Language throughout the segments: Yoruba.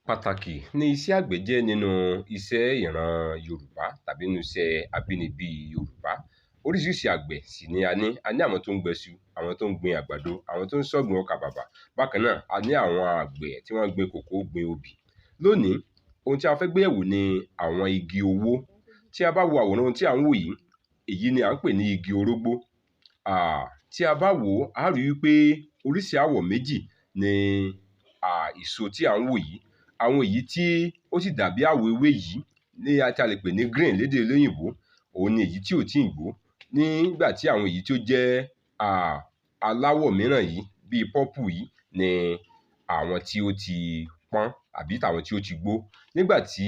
Pàtàkì ní iṣẹ́ àgbẹ̀ jẹ́ nínú iṣẹ́ ìran Yorùbá tàbí nínú iṣẹ́ abínibí Yorùbá. Oríṣiríṣi àgbẹ̀ sì ni a ní. A ní àwọn tó ń gbẹṣu, àwọn tó ń gbin àgbàdo, àwọn tó ń ṣọ̀gbìn ọkà bàbà. Bákan náà, a ní àwọn àgbẹ̀ tí wọ́n ń gbin kòkó, gbin obì. Lónìí, ohun tí a fẹ́ gbé yẹ̀wò ni àwọn igi owó. Tí a bá wo àwòrán ohun tí à ń wò yìí, èyí ni à ń pè ní igi orógbó. Tí a bá wò ó, a rí i pé oríṣi àwọ̀ méjì ni èso tí à ń wò yìí. Àwọn èyí tí ó sì dàbí àwọ̀ ewé yìí ní a lè pè ní green lédè olóyìnbó, òun ni èyí tí ò tíì gbó. Nígbà tí àwọn èyí tí ó jẹ́ aláwọ̀ mìíràn yìí bíi purple yìí ni àwọn tí ó ti pọ́n àbí tàwọn tí ó ti gbó. Nígbà tí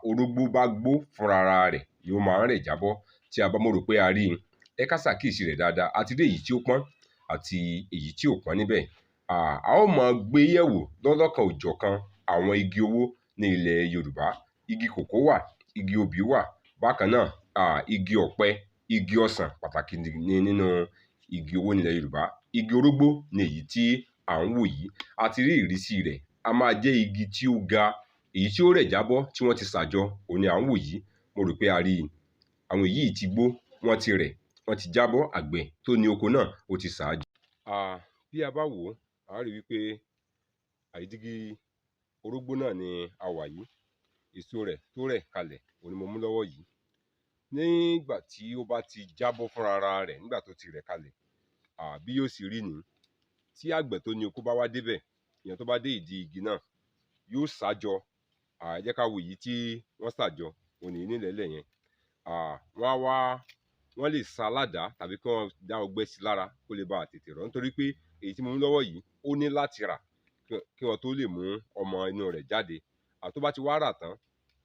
orógbó bá gbó fúnra rẹ̀ ni ó máa ń rẹ̀ jábọ́. Tí a bá mo rò pé a rí i, ẹ ká ṣàkíyèsí rẹ̀ dáadáa. A ti rí èyí tí ó pọ́n àti èyí tí ò pọ́n níbẹ̀. A ó máa gbé yẹ̀wò lọ́lọ́kan òjọ̀kan àwọn igi owó ní ilẹ̀ Yorùbá. Igi kòkó wà, igi obì wà, bákan náà igi ọ̀pẹ, igi ọsàn pàtàkì ní nínú igi owó ní ilẹ̀ Yorùbá. Igi orógbó ni èyí tí à ń wò yìí. A ti rí ìrísí rẹ̀. A máa jẹ́ igi tí ó ga, èyí tí ó rẹ̀ jábọ́ tí wọ́n ti ṣàjọ, òun ni à ń wò yìí. Mo rò pé a rí i. Àwọn èyí ti gbó, wọ́n ti rẹ̀, wọ́n ti jábọ́. Àgbẹ̀ tó ní oko náà ó ti ṣà á jọ. Bí a bá wò ó, a rí i wípé igi orógbó náà ni a wà yìí. Èso rẹ̀ tó rẹ̀ kalẹ̀, òun ni mo mú lọ́wọ́ yìí. Nígbà tí ó bá ti jábọ́ fúnra rẹ̀, nígbà tó ti rẹ̀ kalẹ̀, bí yóò sì rí nìí. Tí àgbẹ̀ tó ní oko bá wá débẹ̀, ìyẹn tó bá dé ìdí igi náà, yóò ṣàjọ. Ẹ jẹ́ ká wo èyí tí wọ́n ṣàjọ, òun nìyí nílẹ̀ẹ́lẹ̀ yẹn. Wọ́n lè sa ládàá tàbí kí wọ́n dá ọgbẹ́ sí lára kó lè bá tètè rọ̀. Nítorí pé èyí tí mo mú lọ́wọ́ yìí, ó ní láti rà kí wọ́n tó lè mú ọmọ inú rẹ̀ jáde. Tó bá ti wá rà tán,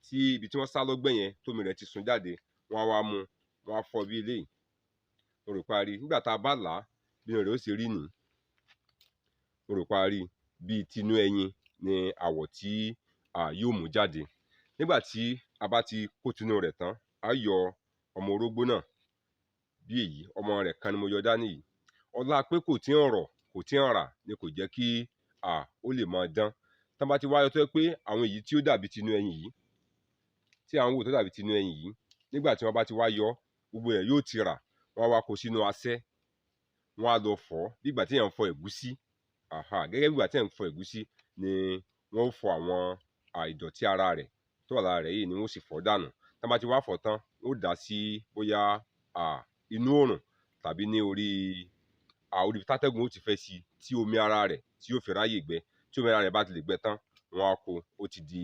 tí ibi tí wọ́n sá lọ́gbẹ́ yẹn tómi rẹ̀ ti sun jáde, wọ́n á wá mú, wọ́n á fọ́ bí eléyìí. Mo rò pé a rí i. Nígbà tá a bá là á, bí inú rẹ̀ ó ṣe rí nìyí. Mo rò pé a rí i. Bíi tinú ẹyin ni àwọ̀ tí yóò mú jáde. Nígbà tí a bá ti kó tinú rẹ̀ tán, a yọ ọmọ orógbó náà bí èyí. Ọmọ rẹ̀ kan ni mo yọ dání yìí. Ọlá pé kò tí ń rọ̀, kò tí ń rà ni kò jẹ́ kí ó lè máa dán. Tán bá ti wá yọ tó jẹ́ pé àwọn èyí tí ó dàbí tinú ẹyin yìí, tí à ń wò tó dàbí tinú ẹyin yìí, nígbà tí wọ́n bá ti wá yọ, gbogbo rẹ̀ yóò ti rà. Wọ́n á wá kó sínú asẹ́. Wọ́n á lọ fọ̀ bí ìgbà tí èèyàn ń fọ ẹ̀gúsí. Gẹ́gẹ́ bí ìgbà tí èèyàn ń fọ ẹ̀gúsí ni wọ́n ó fọ àwọn ìdọ̀tí ara rẹ̀ tó wà lára rẹ̀ yìí ni wọ́n sì fọ̀ dànù. Tán bá ti wá fọ̀ tán, wọ́n ó dà á sí bóyá inú oòrùn tàbí ní orí tátẹ́gùn ó ti fẹ́ sí, tí omi ara rẹ̀ tí yóò fi ráyè gbẹ. Tí omi ara rẹ̀ bá ti lè gbẹ tán, wọ́n á kó, ó ti di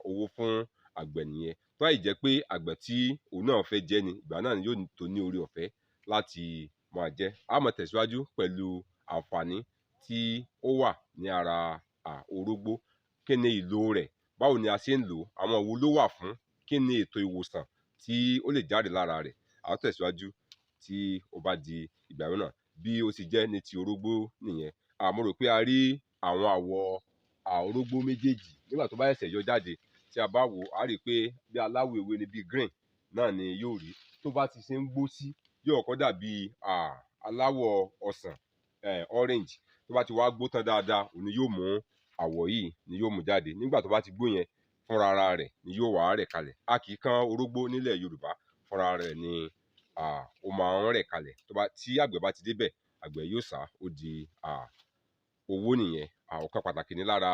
owó fún àgbẹ̀ nìyẹn. Tó bá sì jẹ́ pé àgbẹ̀ tí òun náà fẹ́ jẹ ni, ìgbà náà ni yóò tó ní oore ọ̀fẹ́ láti máa jẹ. A máa tẹ̀síwájú pẹ̀lú àǹfààní tí ó wà ní ara orógbó. Kí ni ìlò rẹ̀? Báwo ni a ṣe ń lò ó? Àwọn wo ló wà fún? Kí ni ètò ìwòsàn tí ó lè jáde lára rẹ̀? A ó tẹ̀síwájú tí ó bá di ìgbà mìíràn. Bí ó ti jẹ́ ní ti orógbó nìyẹn. Mo rò pé a rí àwọn àwọ̀ orógbó méjèèjì nígbà tó bá ṣẹ̀ṣẹ̀ yọ jáde. Tí a bá wò ó, a rí i pé bí aláwọ̀ ewé ni, bí green náà ni yóò rí. Tó bá ti ṣe ń gbó sí, yóò kọ́kọ́ dàbí aláwọ̀ ọsàn, orange. Tó bá ti wá gbó tán dáadáa, òun ni yóò mú àwọ̀ yìí ni yóò mú jáde. Nígbà tó bá ti gbó yẹn, fúnra ara rẹ̀ ni yóò wá rẹ̀ kalẹ̀. A kì í kán orógbó nílẹ̀ Yorùbá. Fúnra rẹ̀ ni ó máa ń rẹ̀ kalẹ̀. Tí àgbẹ̀ bá ti débẹ̀, àgbẹ̀ yóò ṣà á, ó di owó nìyẹn. Ọ̀kan pàtàkì ní lára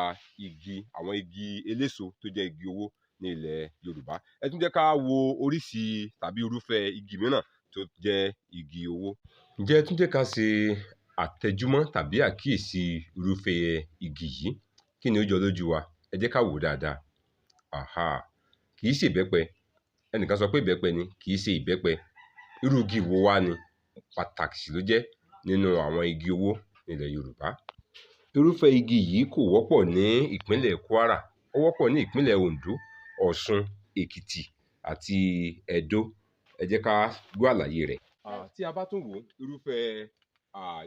àwọn igi eléso tó jẹ́ igi owó ní ilẹ̀ Yorùbá. Ẹ tún jẹ́ ká wo oríṣi tàbí irúfẹ́ igi mìíràn tó jẹ́ igi owó. Ǹjẹ́ ẹ tún jẹ́ ká ṣe àtẹjúmọ́ tàbí àkíyèsí irúfẹ́ igi yìí? Kí ni ó jọ lójú wa? Ẹ jẹ́ ká wò ó dáadáa. Kì í ṣe ìbẹ́pẹ. Ẹnìkan sọ pé ìbẹ́pẹ ni, kì í ṣe ìbẹ́pẹ. Irú igi wo wá ni? Pàtàkì sì ló jẹ́ nínú àwọn igi owó nílẹ̀ Yorùbá. Irúfẹ́ igi yìí kò wọ́pọ̀ ní ìpínlẹ̀ Kwara. Ó wọ́pọ̀ ní ìpínlẹ̀ Oǹdó, Ọ̀ṣun, Èkìtì àti Ẹdó. Ẹ jẹ́ ká gbọ́ àlàyé rẹ̀. Tí a bá tún wò ó, irúfẹ́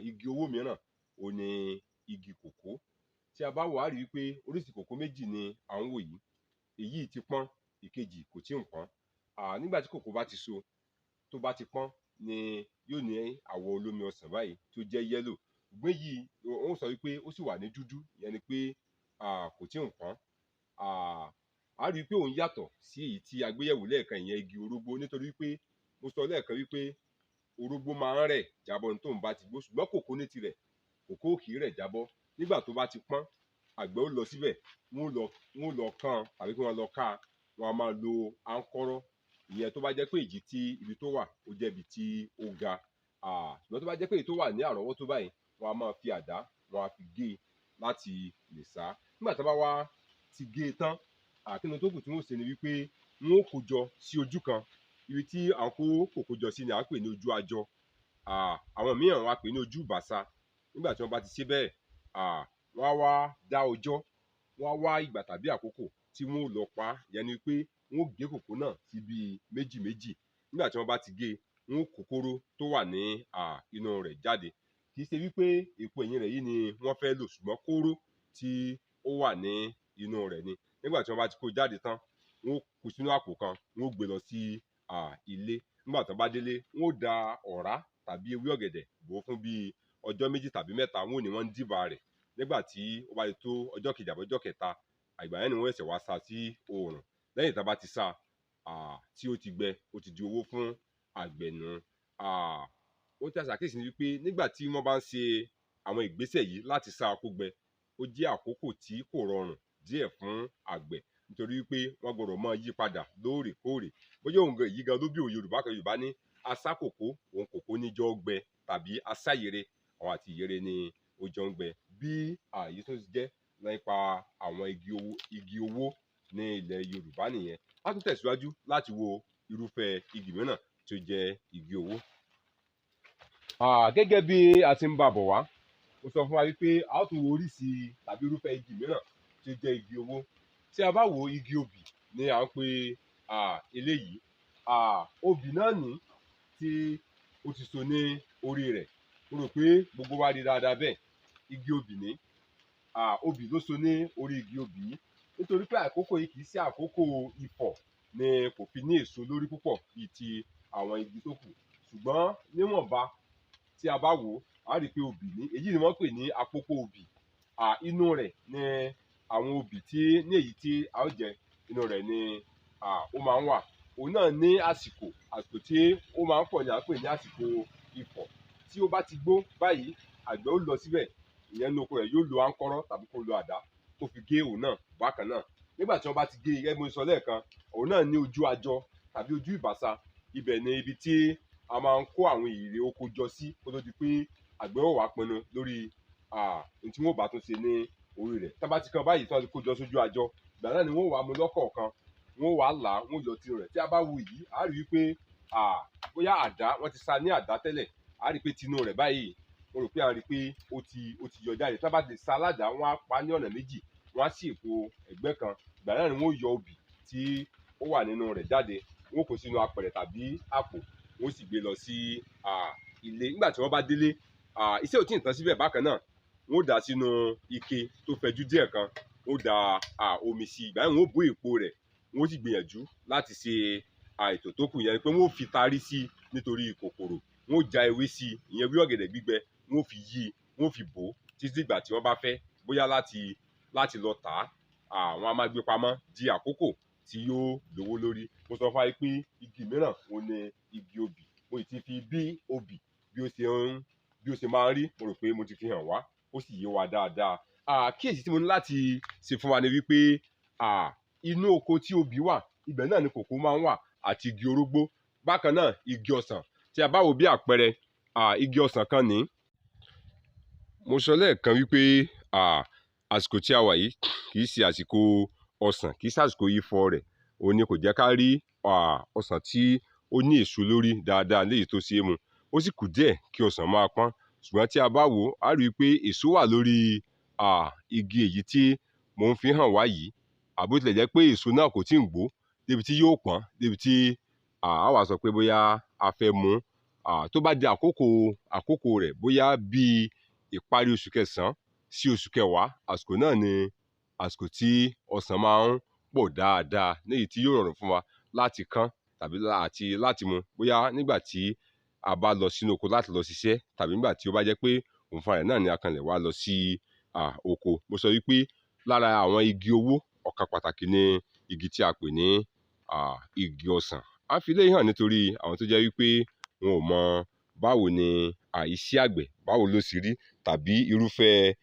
igi owó mìíràn ò ní igi kòkó. Tí a bá wò á rí i pé oríṣi kòkó méjì ni à ń wò yìí. Èyí ti pọ́n, ìkejì kò tíì pọ́n. Nígbà tí kòkó bá ti so, tó bá ti pọ́n ni yóò ní àwọ̀ olómi ọsàn báyìí tó jẹ́ yẹ́lò. Ṣùgbọ́n yìí wọ́n sọ wípé ó sì wà ní dúdú. Ìyẹn ni pé kò tíì pọ́n, a rí i pé òun yàtọ̀ sí èyí tí a gbé yẹ̀wò lẹ́ẹ̀kan, ìyẹn igi orógbó, nítorí pé mo sọ lẹ́ẹ̀kan wípé orógbó máa ń rẹ̀ jábọ́ ní tóun bá ti gbó, ṣùgbọ́n kòkó ní tirẹ̀ kòkó kì í rẹ̀ jábọ́. Nígbà tó bá ti pọ́n, àgbẹ̀ ó lọ síbẹ̀, wọ́n lọ kán tàbí kí wọ́n lọ ká, wọ́n á máa lo áńkọ́rọ́, ìyẹn tó bá jẹ́ pé ibi tó wà ó jẹ́ ibi tí ó ga. Ṣùgbọ́n tó bá jẹ́ pé èyí tó wà ní àrọ́wọ́tó báyìí, wọ́n á máa fi àdá, wọ́n á fi gé e láti lè sá. Nígbà tí wọ́n bá wá ti gé e tán, kíni tó kù tí wọ́n ó ṣe ni wípé wọ́n ó kó jọ sí ojú kan. Ibi tí à ń kó kòkó jọ sí ni à ń pè ní ojú àjọ. Àwọn mìíràn wọ́n á pè ní ojú ìbàsà. Nígbà tí wọ́n bá ti ṣe bẹ́ẹ̀, wọ́n á wá dá ọjọ́, wọ́n á wá ìgbà tàbí àkókò tí wọ́n ó lọ pa á, ìyẹn ni pé wọ́n ó gé kòkó náà sí bíi méjì méjì. Nígbà tí wọ́n bá ti gé e, wọ́n ó kó kóró tó wà ní inú rẹ̀ jáde. Kì í ṣe wípé èpo ẹ̀yìn rẹ̀ yìí ni wọ́n fẹ́ lò, ṣùgbọ́n kóró tí ó wà ní inú rẹ̀ ni. Nígbà tí wọ́n bá ti kó jáde tán, wọ́n ó kó sínú àpò kan, wọ́n ó gbé lọ sí ilé. Nígbà tí wọ́n bá délé, wọ́n ó da ọ̀rá tàbí ewé ọ̀gẹ̀dẹ̀ bò ó fún bíi ọjọ́ méjì tàbí mẹ́ta, wọ́n ò ní wọ́n ń dìbà rẹ̀. Nígbà tí ó bá ti tó ọjọ́ kejì àbí ọjọ́ kẹta, ìgbà yẹn ni wọ́n ṣẹ̀ṣẹ̀ wá sa sí oòrùn. Lẹ́yìn tí wọ́n bá ti sa, tí ó ti gbẹ, ó ti di owó fún àgbẹ̀ nù. Ohun tí a ṣàkíyèsí ni wípé nígbà tí wọ́n bá ń ṣe àwọn ìgbésẹ̀ yìí láti sá kó gbẹ, ó jẹ́ àkókò tí kò rọrùn díẹ̀ fún àgbẹ̀, nítorí wípé wọ́n gbọ́dọ̀ máa yí padà lóòrèkóòrè. Bóyá òun èyí gan ló bí òwe Yorùbá ní asá kòkó, òun kòkó níjọ́ gbẹ, tàbí asá ìyèrè, àwọn àti ìyèrè ni ó jọ ń gbẹ. Bí èyí tó jẹ́ nípa àwọn igi owó ní ilẹ̀ Yorùbá nìyẹn. A tún tẹ̀síwájú láti wo irúfẹ́ igi mìíràn tí ó jẹ́ igi owó. Gẹ́gẹ́ bí a ti ń bá bọ̀ wá, mo sọ fún wa wípé a ó tún wo oríṣi tàbí irúfẹ́ igi mìíràn tí ó jẹ́ igi owó. Tí a bá wo igi obì ni à ń pe eléyìí. Obì náà ní tí ó ti so ní orí rẹ̀. Mo rò pé gbogbo wa rí dáadáa bẹ́ẹ̀. Igi obì ní, obì ló so ní orí igi obì yìí. Nítorí pé àkókò yìí kì í ṣe àkókò ìfọ̀ ni kò fi ní èso lórí púpọ̀ bíi ti àwọn igi tó kù. Ṣùgbọ́n níwọ̀nba tí a bá wò ó, a rí i pé obì ní, èyí ni wọ́n pè ní àpòpọ̀ obì. Inú rẹ̀ ni àwọn obì tí ní èyí tí a ó jẹ, inú rẹ̀ ni ó máa ń wà. Òun náà ní àsìkò tí ó máa ń pọ̀ ni à ń pè ní àsìkò ìfọ̀. Tí ó bá ti gbó báyìí, àgbẹ̀ ó lọ síbẹ̀, ìyẹn inú oko rẹ̀ yóò lo áńkọ́rọ́ tàbí kó lo àdá kó fi gé òun náà bákan náà. Nígbà tí wọ́n bá ti gé, gẹ́gẹ́ bí mo sọ lẹ́ẹ̀kan, òun náà ní ojú àjọ tàbí ojú ìbàsà. Ibẹ̀ ni ibi tí a máa ń kó àwọn èrè oko jọ sí kó tó di pé àgbẹ̀ ó wá pinnu lórí ohun tí wọ́n bá tún ṣe ní orí rẹ̀. Tí wọ́n bá ti kan báyìí tí wọ́n ti kó jọ sójú àjọ, ìgbà náà ni wọ́n wá mú lọ́kọ̀ọ̀kan, wọ́n wá là á, wọ́n yọ tinú rẹ̀. Tí a bá wo yìí, a rí i pé bóyá àdá, wọ́n ti sa ní àdá tẹ́lẹ̀, a rí i pé tinú rẹ̀ báyìí, mo rò pé a rí i pé ó ti yọ jáde. Tí wọ́n bá ti sa aládàá, wọ́n á pa á ní ọ̀nà méjì, wọ́n á sì èpo ẹ̀gbẹ́ kan. Ìgbà náà ni wọ́n yọ obì tí ó wà nínú rẹ̀ jáde, wọ́n kó sínú apẹ̀rẹ̀ tàbí àpò, wọ́n sì gbé lọ sí ilé. Nígbà tí wọ́n bá délé, iṣẹ́ ò tí ì tán síbẹ̀ bákan náà. Wọ́n dà á sínú ike tó fẹ̀jú díẹ̀ kan, wọ́n da omi sí i. Ìgbà náà wọ́n bó èpo rẹ̀, wọ́n sì gbìyànjú láti ṣe ètò tó kù, yẹn pé wọ́n fi tarí sí i nítorí kòkòrò. Wọ́n já ewé sí i, ìyẹn ewé ọ̀gẹ̀dẹ̀ gbígbẹ, wọ́n fi yí i, wọ́n fi bò ó títí ìgbà tí wọ́n bá fẹ́, bóyá láti lọ tà á. Wọ́n á máa gbé pamọ́ di àkókò tí yóò lówó lórí. Mo sọ fún wa pé igi mìíràn òun ni igi obì. Mo sì ti fi bí obì bí ó ṣe máa ń rí, mo rò pé mo ti fi hàn wá, ó sì yé wa dáadáa. Kíyèsí tí mo ní láti ṣe fún wa ni wípé inú oko tí obì wà, ibẹ̀ náà ni kòkó máa ń wà, àti igi orógbó. Bákan náà igi ọsàn. Tí a bá wo bí àpẹẹrẹ, igi ọsàn kan ní, mo sọ lẹ́ẹ̀kan wípé àsìkò tí a wà yìí kì í ṣe àsìkò ọsàn, kì í ṣe àsìkò ìfọ̀ rẹ̀. Òun ni kò jẹ́ ká rí ọsàn tí ó ní èso lórí dáadáa léyìí tó ṣe é mu. Ó sì kù díẹ̀ kí ọsàn máa pọ́n. Ṣùgbọ́n tí a bá wò ó, a rí i pé èso wà lórí igi èyí tí mò ń fi hàn wá yìí. Bó tilẹ̀ jẹ́ pé èso náà kò tíì gbó débi tí yóò pọ́n, débi tí a wá sọ pé bóyá a fẹ́ mú. Tó bá di àkókò rẹ̀, bóyá bí ìparí oṣù kẹsàn-án sí oṣù kẹwàá, àsìkò náà ni àsìkò tí ọsàn máa ń pọ̀ dáadáa, léyìí tí yóò rọrùn fún wa láti kán tàbí láti mu. Bóyá nígbà tí a bá lọ sínú oko láti lọ ṣiṣẹ́, tàbí nígbà tí ó bá jẹ́ pé òun fúnra rẹ̀ náà ni a kanlẹ̀ wá lọ sí oko. Mo sọ wípé lára àwọn igi owó ọ̀kan pàtàkì ni igi tí a pè ní igi ọsàn. A fi eléyìí hàn nítorí àwọn tó jẹ́ wípé wọn ò mọ báwo ni iṣẹ́ àgbẹ̀ báwo ló sì rí, tàbí irúfẹ́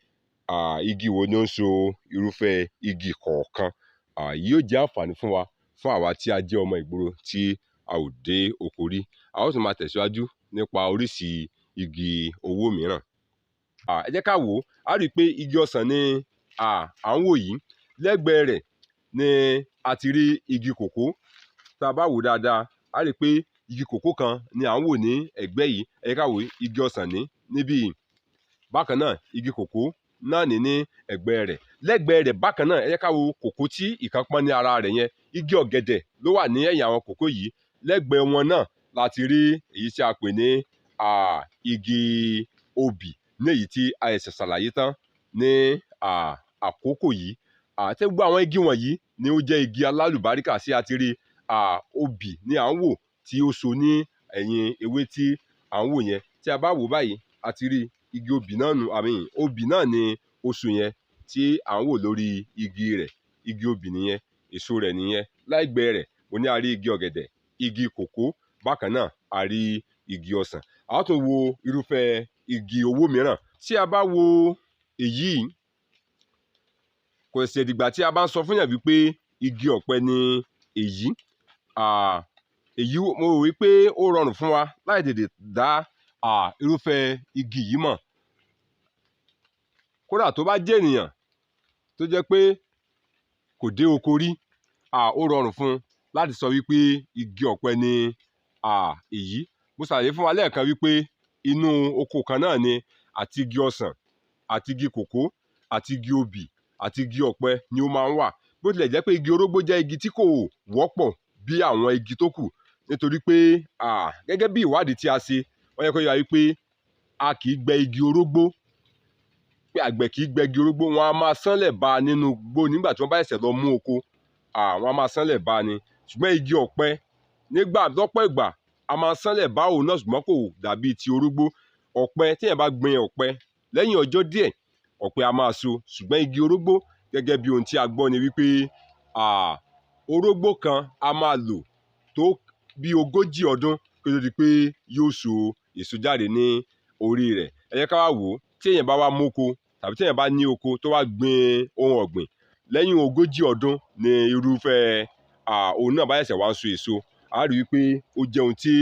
igi wo ni ó ń so irúfẹ́ igi kọ̀ọ̀kan. Yóò jẹ́ àǹfààní fún wa, fún àwa tí a jẹ́ ọmọ ìgboro tí a ò dé oko rí. A ó tún máa tẹ̀síwájú nípa oríṣi igi owó mìíràn. Ẹ jẹ́ ká wò ó, a rí i pé igi ọsàn ni à ń wò yìí. Lẹ́gbẹ̀ẹ́ rẹ̀ ni a ti rí igi kòkó. Tá a bá wò dáadáa, a rí i pé igi kòkó kan ni à ń wò ní ẹ̀gbẹ́ yìí. Ẹ jẹ́ ká wò igi ọsàn níbí yìí. Bákan náà, igi kòkó náà ní ẹ̀gbẹ́ rẹ̀. Lẹ́gbẹ̀ẹ́ rẹ̀ bákan náà, ẹ jẹ́ ká wo kòkó tí ìkan pọ́n ní ara rẹ̀ yẹn. Igi ọ̀gẹ̀dẹ̀ ló wà ní ẹ̀yìn àwọn kòkó yìí. Lẹ́gbẹ̀ẹ́ wọn náà láti rí èyí tí a pè ní igi obì, ní èyí tí a ṣẹ̀ṣẹ̀ ṣàlàyé tán ní àkókò yìí. Àti gbogbo àwọn igi wọ̀nyí ni ó jẹ́ igi alálùbáríkà. Sí a ti rí obì ni à ń wò tí ó so ní ẹ̀yìn ewé tí à ń wò yẹn. Tí a bá wò báyìí, a ti rí igi obì náà nù, obì náà ni oṣù yẹn tí à ń wò lórí igi rẹ̀. Igi obì nìyẹn, èso rẹ̀ nìyẹn. Lẹ́gbẹ̀ẹ́ rẹ̀ mo ní a rí igi ọ̀gẹ̀dẹ̀, igi kòkó, bákan náà a rí igi ọsàn. A tún wo irúfẹ́ igi owó mìíràn. Tí a bá wo èyí, kò ṣe dìgbà tí a bá ń sọ fún yàn wípé igi ọ̀pẹ ni èyí. Èyí mo rò wípé ó rọrùn fún wa láì tètè dá irúfẹ́ igi yìí mọ̀. Kódà tó bá jẹ́ ènìyàn tó jẹ́ pé kò dé oko rí, ó rọrùn fún un láti sọ wípé igi ọ̀pẹ ni èyí. Mo ṣàlàyé fún wa lẹ́ẹ̀kan wípé inú oko kan náà ni àti igi ọsàn, àti igi kòkó, àti igi obì, àti igi ọ̀pẹ ni ó máa ń wà. Bó tilẹ̀ jẹ́ pé igi orógbó jẹ́ igi tí kò wọ́pọ̀ bí àwọn igi tó kù, nítorí pé gẹ́gẹ́ bí ìwádìí tí a ṣe, wọ́n yẹ kó yé wa wípé a kì í gbẹ́ igi orógbó, pé àgbẹ̀ kì í gbẹ́ igi orógbó. Wọn a máa sánlẹ̀ bá a nínú igbó nígbà tí wọ́n bá ṣẹ̀ṣẹ̀ lọ mú oko. Wọn a máa sánlẹ̀ bá a ni. Ṣùgbọ́n igi ọ̀pẹ lọ́pọ̀ ìgbà a máa sánlẹ̀ bá òun náà, ṣùgbọ́n kò dàbí ti orógbó. Ọ̀pẹ, tí èèyàn bá gbin ọ̀pẹ, lẹ́yìn ọjọ́ díẹ̀ ọ̀pẹ a máa so. Ṣùgbọ́n igi orógbó, gẹ́gẹ́ bí ohun tí a gbọ́ ni wípé orógbó kan a máa lò tó bí 40 ọdún kí ó tó di pé yóò so èso jáde ní orí rẹ̀. Ẹ jẹ́ ká wá wò ó, tí èèyàn bá wá móko, tàbí tí èèyàn bá ní oko tó wá gbin ohun ọ̀gbìn, lẹ́yìn 40 ọdún ni irúfẹ́ òun náà bá ṣẹ̀ṣẹ̀ wá ń so èso. A rí wípé ó jẹ́ ohun tí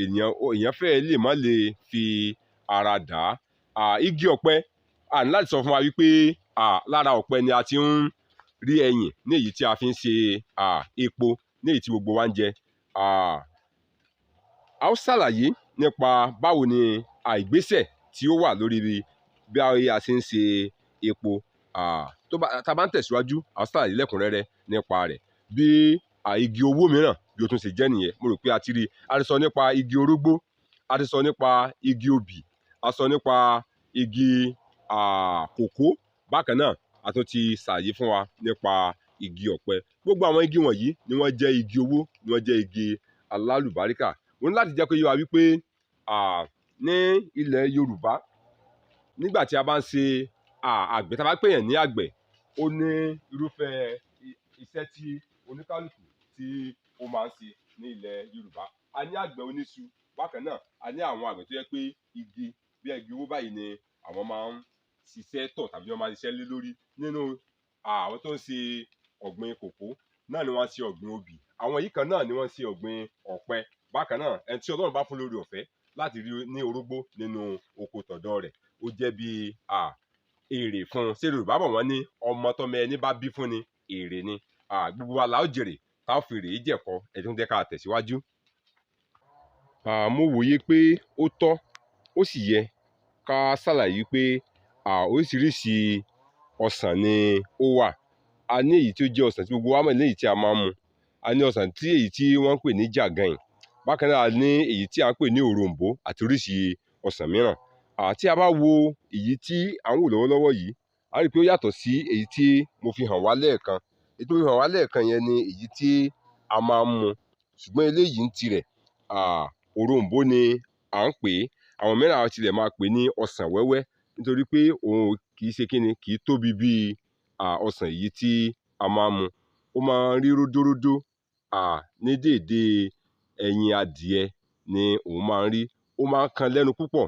èèyàn fẹ́ lè má lè fi ara dà á. Igi ọ̀pẹ, a ní láti sọ fún wa wípé lára ọ̀pẹ ni a ti ń rí ẹyìn, ní èyí tí a fi ń ṣe epo, ní èyí tí gbogbo wa ń jẹ. A ó ṣàlàyé nípa báwo ni ìgbésẹ̀ tí ó wà lórí bí a ṣe ń ṣe epo. Tá a bá ń tẹ̀síwájú, a ó ṣàlàyé lẹ́kùnrẹ́rẹ́ nípa rẹ̀. Bí igi owó mìíràn bí ó tún ṣe jẹ́ nìyẹn. Mo rò pé a ti rí. A ti sọ nípa igi orógbó, a ti sọ nípa igi obì, a sọ nípa igi kòkó. Bákan náà, a tún ti ṣàlàyé fún wa nípa igi ọ̀pẹ. Gbogbo àwọn igi wọ̀nyí ni wọ́n jẹ́ igi owó, ni wọ́n jẹ́ igi alálùbáríkà. Mo ní láti jẹ́ kó yé wa wípé ní ilẹ̀ Yorùbá, nígbà tí a bá ń ṣe àgbẹ̀, tá a bá pèèyàn ní àgbẹ̀, ó ní irúfẹ́ iṣẹ́ tí oníkálùkù tí ó máa ń ṣe ní ilẹ̀ Yorùbá. A ní àgbẹ̀ oníṣu. Bákan náà, a ní àwọn àgbẹ̀ tó yẹ pé igi bí igi owó báyìí ni àwọn máa ń ṣiṣẹ́ tọ̀, tàbí wọ́n máa ń ṣiṣẹ́ lé lórí. Nínú àwọn tó ń ṣe ọ̀gbìn kòkó náà ni wọ́n ń ṣe ọ̀gbìn obì. Àwọn yìí kan náà ni wọ́n ń ṣe ọ̀gbìn ọ̀pẹ. Bákan náà, ẹni tí Ọlọ́run bá fún lórí ọ̀fẹ́ láti rí ní orógbó nínú oko tọ̀dọ̀ rẹ̀, ó jẹ́ bí èrè fún un. Ṣé Yorùbá bọ̀ wọ́n ní ọmọ tọ́mọ ẹni bá bí fún ni èrè ni. Gbogbo wa la ó jèrè, tá ó fi rèé jẹ̀kọ́. Ẹ tún jẹ́ ká tẹ̀síwájú. Mo wòye pé ó tọ́, ó sì yẹ ká ṣàlàyé pé oríṣiríṣi ọsàn ni ó wà. A ní èyí tí ó jẹ́ ọsàn tí gbogbo wa mọ̀, ní èyí tí a máa ń mu. A ní ọsàn tí èyí tí wọ́n ń pè ní jàgànyìn. Bákan náà, a ní èyí tí a ń pè ní òroǹbó, àti oríṣi ọsàn mìíràn. Tí a bá wo èyí tí à ń wò lọ́wọ́lọ́wọ́ yìí, a rí i pé ó yàtọ̀ sí èyí tí mo fi hàn wá lẹ́ẹ̀kan. Èyí tó fi hàn wá lẹ́ẹ̀kan yẹn ni èyí tí a máa ń mu. Ṣùgbọ́n eléyìí ń tirẹ̀, òroǹbó ni à ń pè é. Àwọn mìíràn tilẹ̀ máa pè ní ọsàn wẹ́wẹ́, nítorí pé òun kì í ṣe kíni, kì í tóbi bí ọsàn yìí tí a máa ń mu, ó máa ń rí ródóródó ní déédéé ẹyin adìẹ ni òun máa ń rí. Ó máa ń kan lẹ́nu púpọ̀,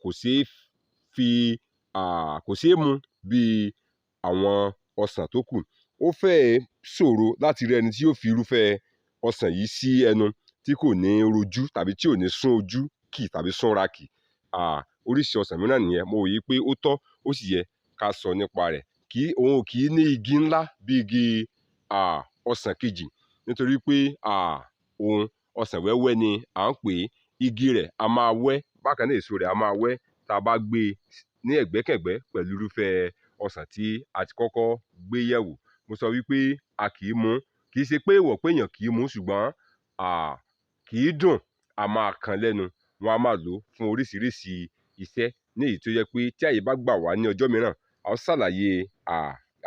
kò ṣeé kò ṣeé mu bíi àwọn ọsàn tó kù. Ó fẹ́ẹ̀ ṣòro láti rí ẹni tí yóò fi irúfẹ́ ọsàn yìí sí ẹnu tí kò ní rojú tàbí tí ò ní sún ojú kì tàbí súnra kì. Oríṣi ọsàn mìíràn nìyẹn. Mo wòye pé ó tọ́ ó sì yẹ ká sọ nípa rẹ̀. Òun kì í ní igi ńlá bí igi ọsàn kejì, nítorí pé òun ọsàn wẹ́wẹ́ ni à ń pè é. Igi rẹ̀ a máa wẹ́, bákan náà èso rẹ̀ a máa wẹ́ tá a bá gbé e ní ẹ̀gbẹ́kẹ̀gbẹ́ pẹ̀lú irúfẹ́ ọsàn tí a ti kọ́kọ́ gbé yẹ̀wò. Mo sọ wípé a kì í mu, kì í ṣe pé èèwọ̀ pé èèyàn kì í mu, ṣùgbọ́n kì í dùn, a máa kan lẹ́nu. Wọ́n á máa lò ó fún oríṣiríṣi iṣẹ́, ní èyí tó jẹ́ pé tí àyè bá gbà wá ní ọjọ́ mìíràn, a ó ṣàlàyé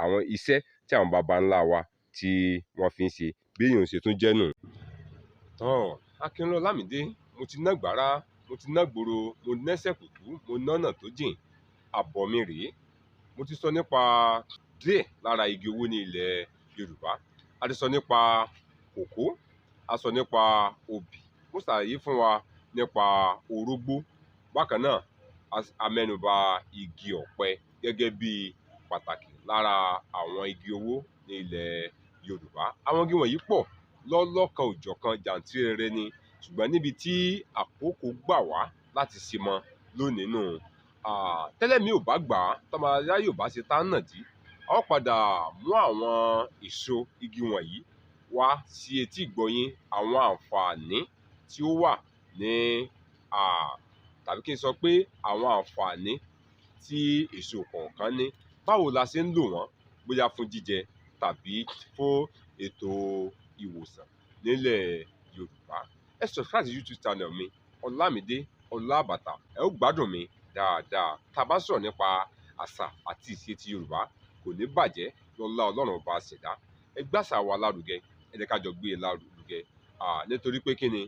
àwọn iṣẹ́ tí àwọn baba ńlá wa tí wọ́n fi ń ṣe, bí èèyàn ṣe tún jẹ́ nù. Akínọlá Ọlámídé, mo ti ná gbàrà, mo ti ná gbòòrò, mo nẹ́sẹ̀ kùkú, mo nọ́nà tó jìn, àbọ̀ mi rèé. Mo ti sọ nípa díẹ̀ lára igi owó ní ilẹ̀ Yorùbá. A ti sọ nípa kòkó, a sọ nípa obì, mo ṣàlàyé fún wa nípa orógbó. Bákan náà, a mẹ́nuba igi ọ̀pẹ gẹ́gẹ́ bí pàtàkì lára àwọn igi owó ní ilẹ̀ Yorùbá. Àwọn igi wọ̀nyí pọ̀ lọ́lọ́kan òjọ̀kan, jàǹtìrẹrẹ ni, ṣùgbọ́n níbi tí àkókò gbà wá láti ṣe mọ lónìí nù. Tẹ́lẹ̀ mi ò bá gbà á, tọ́mọ aráyé ò bá ṣe tá nàdí, a ó padà mú àwọn èso igi wọ̀nyí wá sí etí ìgbọ́-yín, àwọn àǹfààní tí ó wà ní tàbí kí n sọ pé àwọn àǹfààní tí èso kọ̀ọ̀kan ní. Báwo la ṣe ń lò wọ́n, bóyá fún jíjẹ tàbí fún ètò ìwòsàn nílẹ̀ Yorùbá. Ẹ subscribe sí YouTube channel mi, Ọlámídé Ọlábàtà. Ẹ ó gbádùn mi dáadáa. Tá a bá sọ̀rọ̀ nípa àṣà àti ìṣe ti Yorùbá, kò ní bàjẹ́ lọ́lá Ọlọ́run ọba àṣẹ̀dá. Ẹ gbàṣà wa lárugẹ, ẹ jẹ́ ká jọ gbé e lárugẹ. Nítorí pé kí ni,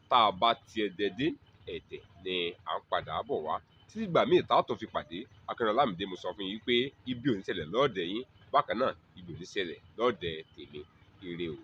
tá a bá ti ẹ̀dẹ̀ dé, ẹ̀dẹ̀ ni à ń padà bọ̀ wá. Títí ìgbà míì tá a tún fi pàdé, Akínọlá Ọlámídé, mo sọ fún yín pé ibi ò ní ṣẹlẹ̀ lọ́ọ̀dẹ̀ yín, bákan náà ibi ò ní ṣẹlẹ̀ lọ́ọ̀dẹ̀ tèmi. Ire o.